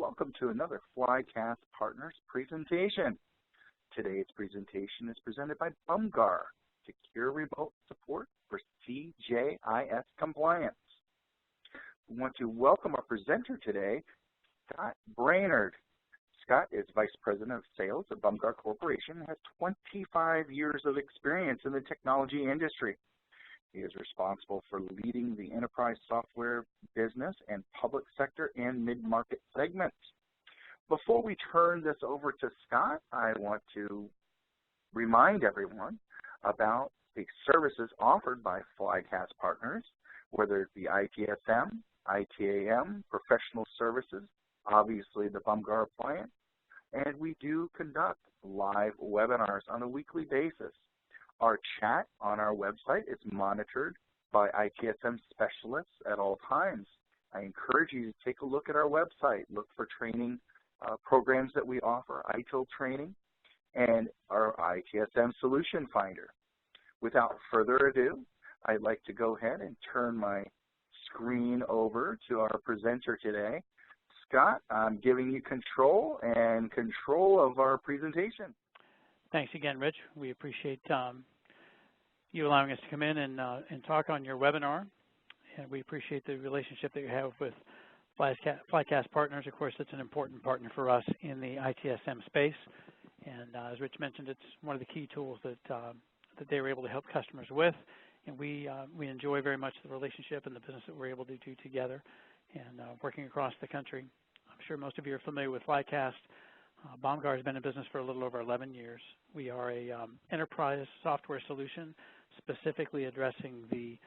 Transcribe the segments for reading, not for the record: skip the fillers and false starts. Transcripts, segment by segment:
welcome to another Flycast Partners presentation. Today's presentation is presented by Bomgar, Secure Remote Support for CJIS Compliance. We want to welcome our presenter today, Scott Braynard. Scott is Vice President of Sales at Bomgar Corporation and has 25 years of experience in the technology industry. He is responsible for leading the enterprise software business and public sector and mid-market segments. Before we turn this over to Scott, I want to remind everyone about the services offered by Flycast Partners, whether it be ITSM, ITAM, professional services, obviously the Bomgar appliance, and we do conduct live webinars on a weekly basis. Our chat on our website is monitored by ITSM specialists at all times. I encourage you to take a look at our website, look for training programs that we offer, ITIL training, and our ITSM Solution Finder. Without further ado, I'd like to go ahead and turn my screen over to our presenter today. Scott, I'm giving you control of our presentation. Thanks again, Rich. We appreciate you allowing us to come in and talk on your webinar. And we appreciate the relationship that you have with Flycast Partners. Of course, it's an important partner for us in the ITSM space. And as Rich mentioned, it's one of the key tools that they were able to help customers with. And we enjoy very much the relationship and the business that we're able to do together and working across the country. I'm sure most of you are familiar with Flycast. Bomgar has been in business for a little over 11 years. We are a enterprise software solution specifically addressing the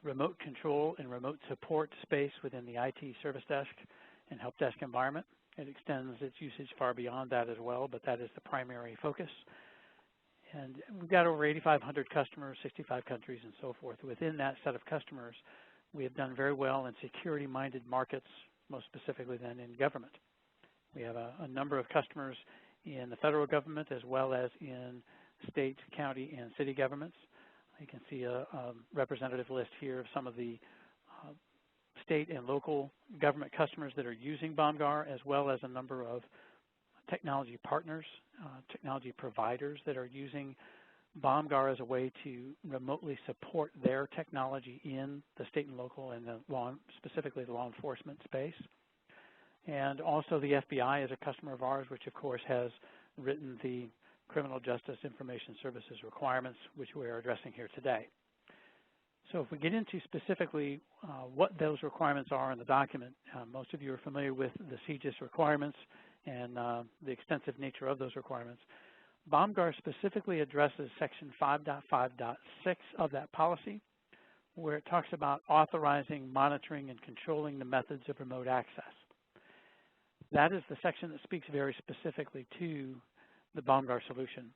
remote control and remote support space within the IT service desk and help desk environment. It extends its usage far beyond that as well, but that is the primary focus. And we've got over 8,500 customers, 65 countries, and so forth. Within that set of customers, we have done very well in security-minded markets, most specifically then in government. We have a number of customers in the federal government as well as in state, county, and city governments. You can see a representative list here of some of the state and local government customers that are using Bomgar, as well as a number of technology partners, technology providers that are using Bomgar as a way to remotely support their technology in the state and local and specifically the law enforcement space. And also the FBI is a customer of ours, which of course has written the Criminal Justice Information Services Requirements, which we are addressing here today. So if we get into specifically what those requirements are in the document, most of you are familiar with the CJIS Requirements and the extensive nature of those requirements. Bomgar specifically addresses Section 5.5.6 of that policy, where it talks about authorizing, monitoring, and controlling the methods of remote access. That is the section that speaks very specifically to the Bomgar solution.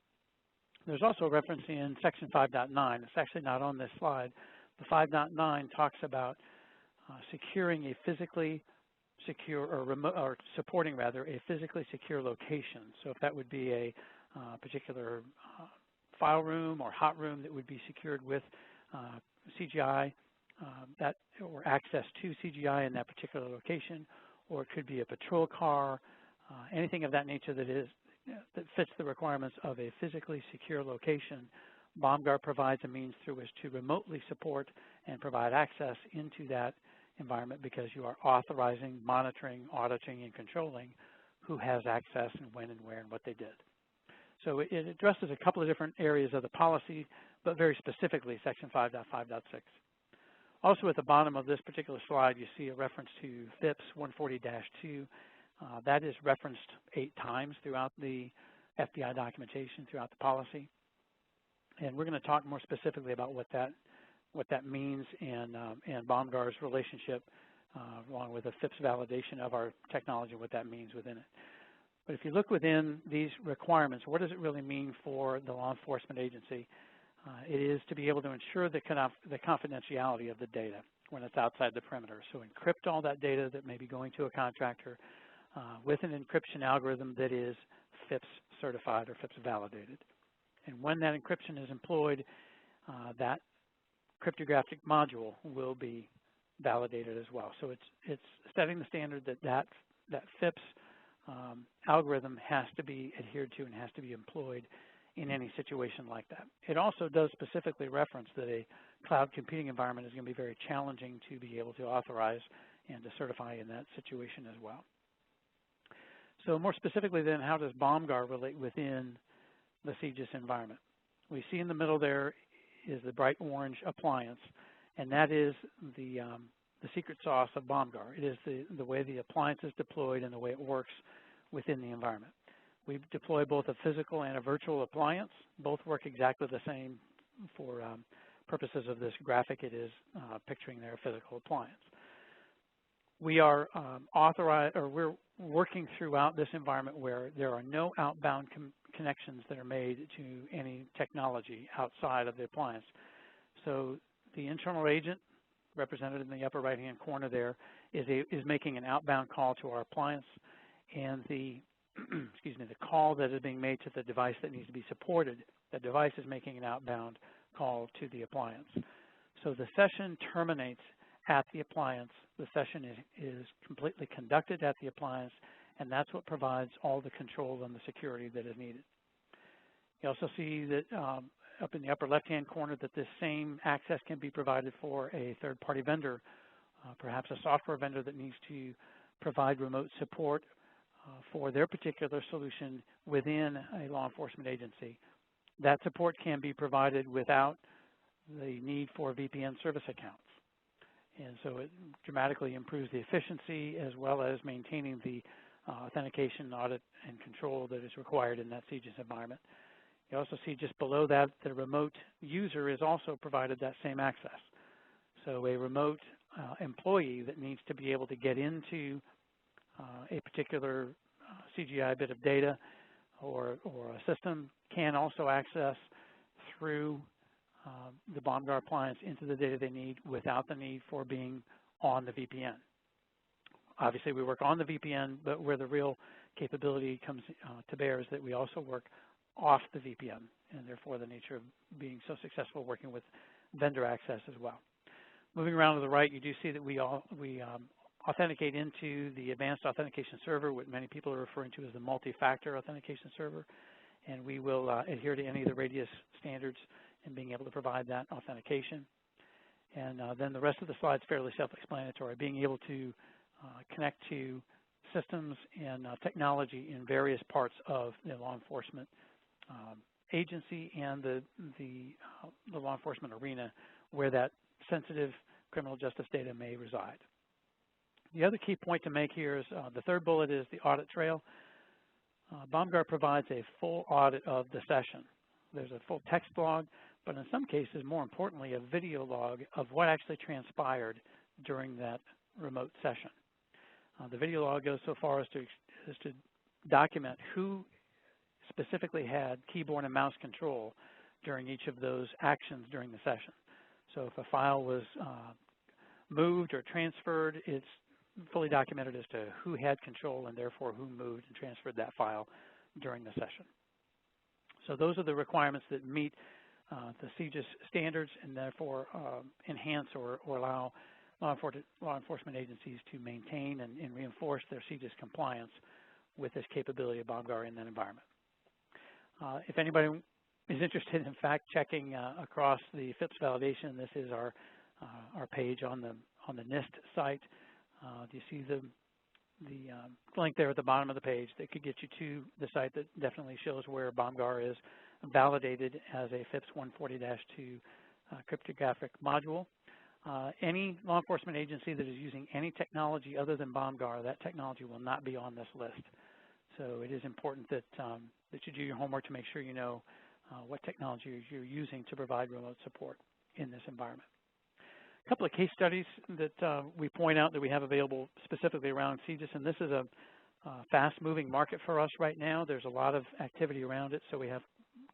There's also a reference in Section 5.9. It's actually not on this slide. The 5.9 talks about securing a physically secure or supporting rather a physically secure location. So if that would be a particular file room or hot room that would be secured with CGI, or access to CGI in that particular location, or it could be a patrol car, anything of that nature that fits the requirements of a physically secure location. Bomgar provides a means through which to remotely support and provide access into that environment because you are authorizing, monitoring, auditing, and controlling who has access and when and where and what they did. So it addresses a couple of different areas of the policy, but very specifically Section 5.5.6. Also at the bottom of this particular slide, you see a reference to FIPS 140-2. That is referenced 8 times throughout the FBI documentation, throughout the policy. And we're going to talk more specifically about what that means and Bomgar's relationship, along with the FIPS validation of our technology, what that means within it. But if you look within these requirements, what does it really mean for the law enforcement agency? It is to be able to ensure the confidentiality of the data when it's outside the perimeter. So encrypt all that data that may be going to a contractor with an encryption algorithm that is FIPS certified or FIPS validated. And when that encryption is employed, that cryptographic module will be validated as well. So it's setting the standard that that FIPS algorithm has to be adhered to and has to be employed in any situation like that. It also does specifically reference that a cloud computing environment is going to be very challenging to be able to authorize and to certify in that situation as well. So more specifically then, how does Bomgar relate within the CJIS environment? We see in the middle there is the bright orange appliance, and that is the secret sauce of Bomgar. It is the way the appliance is deployed and the way it works within the environment. We deploy both a physical and a virtual appliance. Both work exactly the same for purposes of this graphic. It is picturing their physical appliance. We are we're working throughout this environment where there are no outbound connections that are made to any technology outside of the appliance. So the internal agent, represented in the upper right-hand corner there, is making an outbound call to our appliance, and the the call that is being made to the device that needs to be supported, the device is making an outbound call to the appliance. So the session terminates at the appliance. The session is completely conducted at the appliance, and that's what provides all the control and the security that is needed. You also see that up in the upper left-hand corner that this same access can be provided for a third-party vendor, perhaps a software vendor that needs to provide remote support for their particular solution within a law enforcement agency. That support can be provided without the need for VPN service accounts. And so it dramatically improves the efficiency as well as maintaining the authentication, audit, and control that is required in that CJIS environment. You also see just below that the remote user is also provided that same access. So a remote employee that needs to be able to get into a particular CGI bit of data or a system can also access through the Bomgar appliance into the data they need without the need for being on the VPN. Obviously, we work on the VPN, but where the real capability comes to bear is that we also work off the VPN, and therefore the nature of being so successful working with vendor access as well. Moving around to the right, you do see that we authenticate into the advanced authentication server, what many people are referring to as the multi-factor authentication server, and we will adhere to any of the radius standards in being able to provide that authentication. And then the rest of the slide is fairly self-explanatory, being able to connect to systems and technology in various parts of the law enforcement agency and the law enforcement arena where that sensitive criminal justice data may reside. The other key point to make here is the third bullet is the audit trail. Bomgar provides a full audit of the session. There's a full text log, but in some cases, more importantly, a video log of what actually transpired during that remote session. The video log goes so far as to document who specifically had keyboard and mouse control during each of those actions during the session. So if a file was moved or transferred, it's fully documented as to who had control and therefore who moved and transferred that file during the session. So those are the requirements that meet the CJIS standards and therefore enhance or allow law enforcement agencies to maintain and reinforce their CJIS compliance with this capability of Bomgar in that environment. If anybody is interested in fact checking across the FIPS validation, this is our page on the NIST site. Do you see the link there at the bottom of the page that could get you to the site that definitely shows where Bomgar is validated as a FIPS 140-2 cryptographic module. Any law enforcement agency that is using any technology other than Bomgar, that technology will not be on this list. So it is important that you do your homework to make sure you know what technology you're using to provide remote support in this environment. A couple of case studies that we point out that we have available specifically around CJIS, and this is a fast-moving market for us right now. There's a lot of activity around it, so we have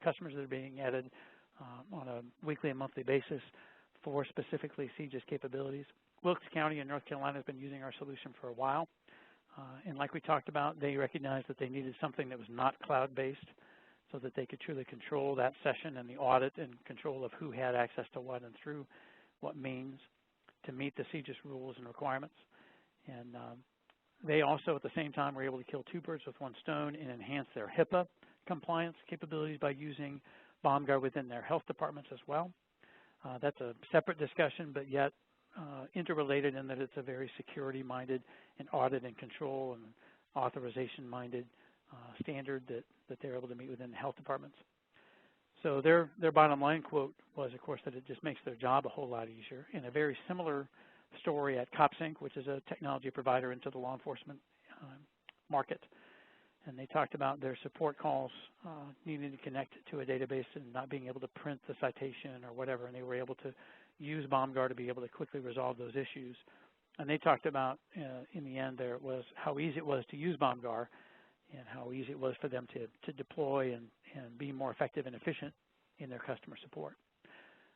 customers that are being added on a weekly and monthly basis for specifically CJIS capabilities. Wilkes County in North Carolina has been using our solution for a while, and like we talked about, they recognized that they needed something that was not cloud-based so that they could truly control that session and the audit and control of who had access to what and through what means to meet the CJIS rules and requirements. And they also at the same time were able to kill two birds with one stone and enhance their HIPAA compliance capabilities by using Bomgar within their health departments as well. That's a separate discussion, but yet interrelated in that it's a very security-minded and audit and control and authorization-minded standard that they're able to meet within the health departments. So their bottom line quote was, of course, that it just makes their job a whole lot easier. And a very similar story at CopSync, which is a technology provider into the law enforcement market. And they talked about their support calls needing to connect to a database and not being able to print the citation or whatever, and they were able to use Bomgar to be able to quickly resolve those issues. And they talked about, in the end, there was how easy it was to use Bomgar and how easy it was for them to deploy and be more effective and efficient in their customer support.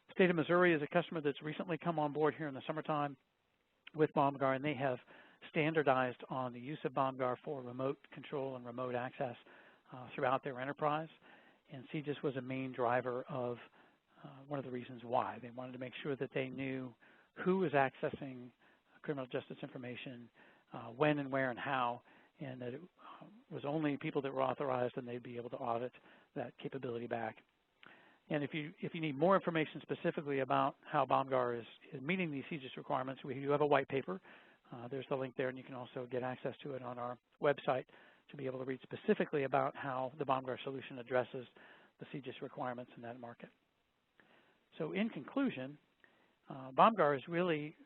The state of Missouri is a customer that's recently come on board here in the summertime with Bomgar, and they have standardized on the use of Bomgar for remote control and remote access throughout their enterprise. And CJIS was a main driver of one of the reasons why. They wanted to make sure that they knew who was accessing criminal justice information, when and where and how, and that it was only people that were authorized, and they'd be able to audit that capability back. And if you need more information specifically about how Bomgar is meeting these CJIS requirements, we do have a white paper. There's the link there, and you can also get access to it on our website to be able to read specifically about how the Bomgar solution addresses the CJIS requirements in that market. So in conclusion, Bomgar is really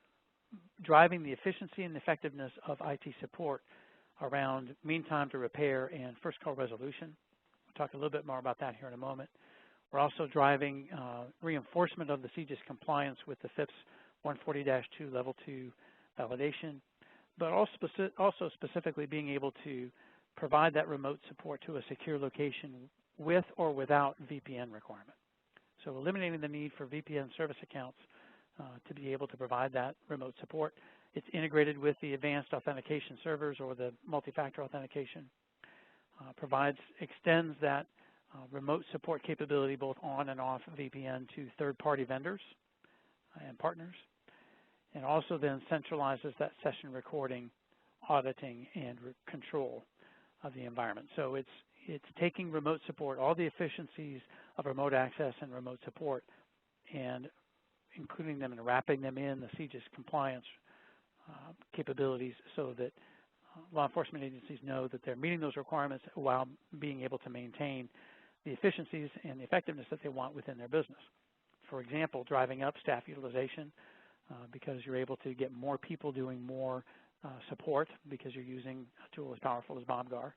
driving the efficiency and effectiveness of IT support around mean time to repair and first call resolution. We'll talk a little bit more about that here in a moment. We're also driving reinforcement of the CJIS compliance with the FIPS 140-2 Level 2 validation, but also specifically being able to provide that remote support to a secure location with or without VPN requirement. So eliminating the need for VPN service accounts to be able to provide that remote support. It's integrated with the advanced authentication servers or the multi-factor authentication. Extends that remote support capability both on and off VPN to third-party vendors and partners, and also then centralizes that session recording, auditing, and control of the environment. So it's taking remote support, all the efficiencies of remote access and remote support, and including them and wrapping them in the CJIS compliance capabilities so that law enforcement agencies know that they're meeting those requirements while being able to maintain the efficiencies and the effectiveness that they want within their business. For example, driving up staff utilization because you're able to get more people doing more support because you're using a tool as powerful as Bomgar.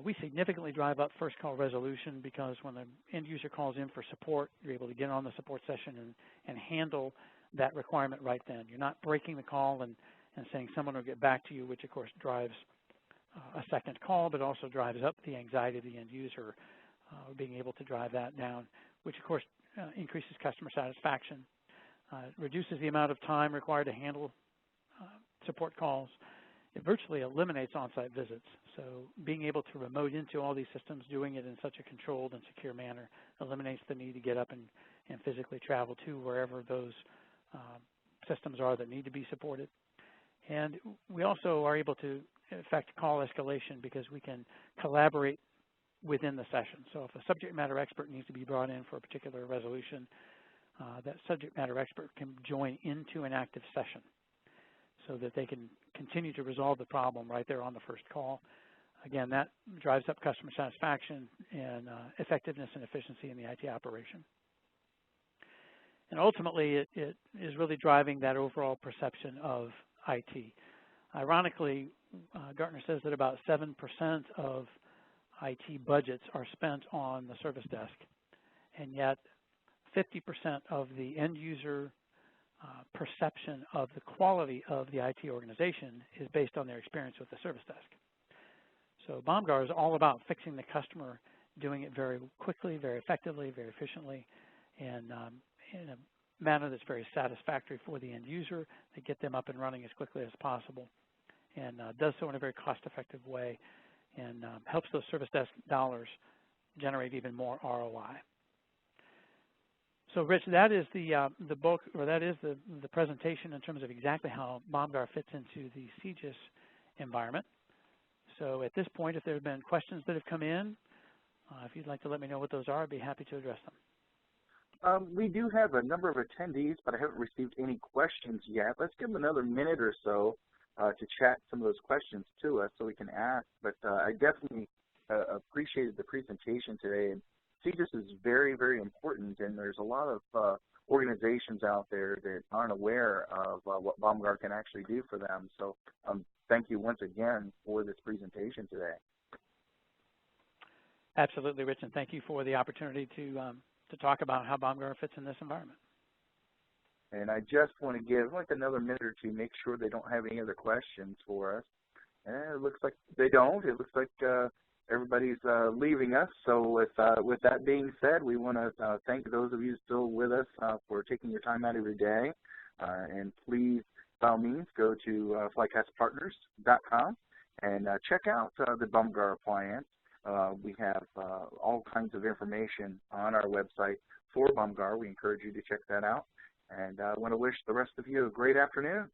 We significantly drive up first call resolution because when the end user calls in for support, you're able to get on the support session and handle that requirement right then. You're not breaking the call and saying someone will get back to you, which of course drives a second call, but also drives up the anxiety of the end user, being able to drive that down, which of course increases customer satisfaction, reduces the amount of time required to handle support calls. It virtually eliminates on-site visits. So being able to remote into all these systems, doing it in such a controlled and secure manner, eliminates the need to get up and physically travel to wherever those systems are that need to be supported. And we also are able to effect call escalation because we can collaborate within the session. So if a subject matter expert needs to be brought in for a particular resolution, that subject matter expert can join into an active session so that they can continue to resolve the problem right there on the first call. Again, that drives up customer satisfaction and effectiveness and efficiency in the IT operation. And ultimately, it is really driving that overall perception of IT. Ironically, Gartner says that about 7% of IT budgets are spent on the service desk, and yet 50% of the end user perception of the quality of the IT organization is based on their experience with the service desk. So Bomgar is all about fixing the customer, doing it very quickly, very effectively, very efficiently, and in a manner that's very satisfactory for the end user, to get them up and running as quickly as possible, and does so in a very cost-effective way, and helps those service desk dollars generate even more ROI. So, Rich, that is the bulk, or that is the presentation in terms of exactly how Bomgar fits into the CJIS environment. So at this point, if there have been questions that have come in, if you'd like to let me know what those are, I'd be happy to address them. We do have a number of attendees, but I haven't received any questions yet. Let's give them another minute or so to chat some of those questions to us so we can ask. But I definitely appreciated the presentation today. And CJIS is very, very important, and there's a lot of organizations out there that aren't aware of what Bomgar can actually do for them. So thank you once again for this presentation today. Absolutely, Rich, and thank you for the opportunity to talk about how Bomgar fits in this environment. And I just want to give like another minute or two, make sure they don't have any other questions for us. And it looks like they don't. It looks like everybody's leaving us. So with that being said, we want to thank those of you still with us for taking your time out of your day. And please, by all means, go to flycastpartners.com and check out the Bomgar appliance. We have all kinds of information on our website for Bomgar. We encourage you to check that out. And I want to wish the rest of you a great afternoon.